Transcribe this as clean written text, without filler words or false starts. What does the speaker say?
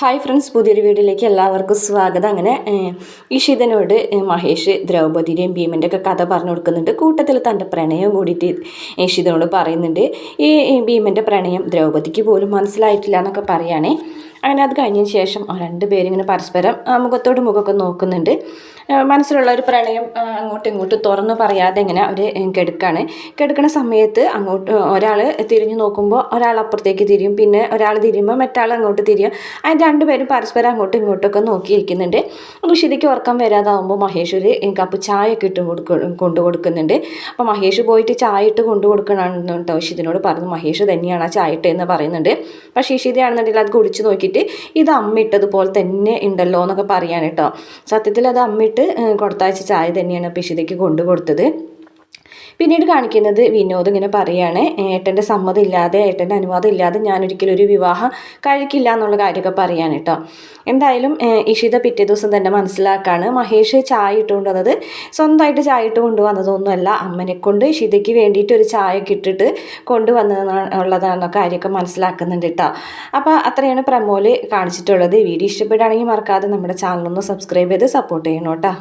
Hi friends, പുതിയൊരു വീഡിയോയിലേക്ക് എല്ലാവർക്കും സ്വാഗതം. അങ്ങനെ ഇഷിതനോട് മഹേഷ് ദ്രൗപദിയുടെയും ഭീമൻ്റെ ഒക്കെ കഥ പറഞ്ഞു കൊടുക്കുന്നുണ്ട്. കൂട്ടത്തിൽ തൻ്റെ പ്രണയം കൂടിയിട്ട് ഇഷിതനോട് പറയുന്നുണ്ട്. ഈ ഭീമൻ്റെ പ്രണയം ദ്രൗപദിക്ക് പോലും മനസ്സിലായിട്ടില്ല എന്നൊക്കെ പറയുകയാണേ. അങ്ങനെ അത് കഴിഞ്ഞതിന് ശേഷം രണ്ടുപേരും ഇങ്ങനെ പരസ്പരം മുഖത്തോട് മുഖമൊക്കെ നോക്കുന്നുണ്ട്. മനസ്സിലുള്ള ഒരു പ്രണയം അങ്ങോട്ടും ഇങ്ങോട്ടും തുറന്ന് പറയാതെ ഇങ്ങനെ അവർ കിടക്കുന്ന സമയത്ത് അങ്ങോട്ട് ഒരാൾ തിരിഞ്ഞു നോക്കുമ്പോൾ ഒരാൾ അപ്പുറത്തേക്ക് തിരിയും, പിന്നെ ഒരാൾ തിരിയുമ്പോൾ മറ്റാൾ അങ്ങോട്ട് തിരിയും. അതിന് രണ്ടുപേരും പരസ്പരം അങ്ങോട്ടും ഇങ്ങോട്ടൊക്കെ നോക്കിയിരിക്കുന്നുണ്ട്. ഋഷിതയ്ക്ക് ഉറക്കം വരാതാവുമ്പോൾ മഹേഷ് ഒരു കപ്പ് ചായ ഒക്കെ ഇട്ട് കൊണ്ടു കൊടുക്കുന്നുണ്ട്. അപ്പോൾ മഹേഷ് പോയിട്ട് ചായ ഇട്ട് കൊണ്ടു കൊടുക്കണമെന്ന് കേട്ടോ ഇഷിതനോട് പറഞ്ഞു. മഹേഷ് തന്നെയാണ് ആ ചായ ഇട്ടെന്ന് പറയുന്നുണ്ട്. പക്ഷേ ഇഷിതയാണെന്നുണ്ടെങ്കിൽ അത് കുടിച്ച് നോക്കിയിട്ട് ഇത് അമ്മ ഇട്ടതുപോലെ തന്നെ ഉണ്ടല്ലോ എന്നൊക്കെ പറയാൻ കേട്ടോ. സത്യത്തിൽ അത് അമ്മിട്ട് കൊടുത്തയച്ച ചായ തന്നെയാണ് അപ്പോൾ ഇഷിതയ്ക്ക് കൊണ്ടു കൊടുത്തത്. പിന്നീട് കാണിക്കുന്നത് വിനോദ് ഇങ്ങനെ പറയുകയാണ്, ഏട്ടൻ്റെ സമ്മതം ഇല്ലാതെ, ഏട്ടൻ്റെ അനുവാദം ഇല്ലാതെ ഞാനൊരിക്കലും ഒരു വിവാഹം കഴിക്കില്ല എന്നുള്ള കാര്യമൊക്കെ പറയാൻ കേട്ടോ. എന്തായാലും ഇഷിത പിറ്റേ ദിവസം തന്നെ മനസ്സിലാക്കാണ് മഹേഷ് ചായ ഇട്ട് കൊണ്ടുവന്നത് സ്വന്തമായിട്ട് ചായ ഇട്ട് കൊണ്ടുവന്നതൊന്നുമല്ല, അമ്മനെ കൊണ്ട് ഇഷിതയ്ക്ക് വേണ്ടിയിട്ട് ഒരു ചായ ഒക്കെ ഇട്ടിട്ട് കൊണ്ടുവന്നതെന്നുള്ള കാര്യമൊക്കെ മനസ്സിലാക്കുന്നുണ്ട് കേട്ടോ. അപ്പോൾ അത്രയാണ് പ്രമോല് കാണിച്ചിട്ടുള്ളത്. വീഡിയോ ഇഷ്ടപ്പെടുകയാണെങ്കിൽ മറക്കാതെ നമ്മുടെ ചാനലൊന്ന് സബ്സ്ക്രൈബ് ചെയ്ത് സപ്പോർട്ട് ചെയ്യണം കേട്ടോ.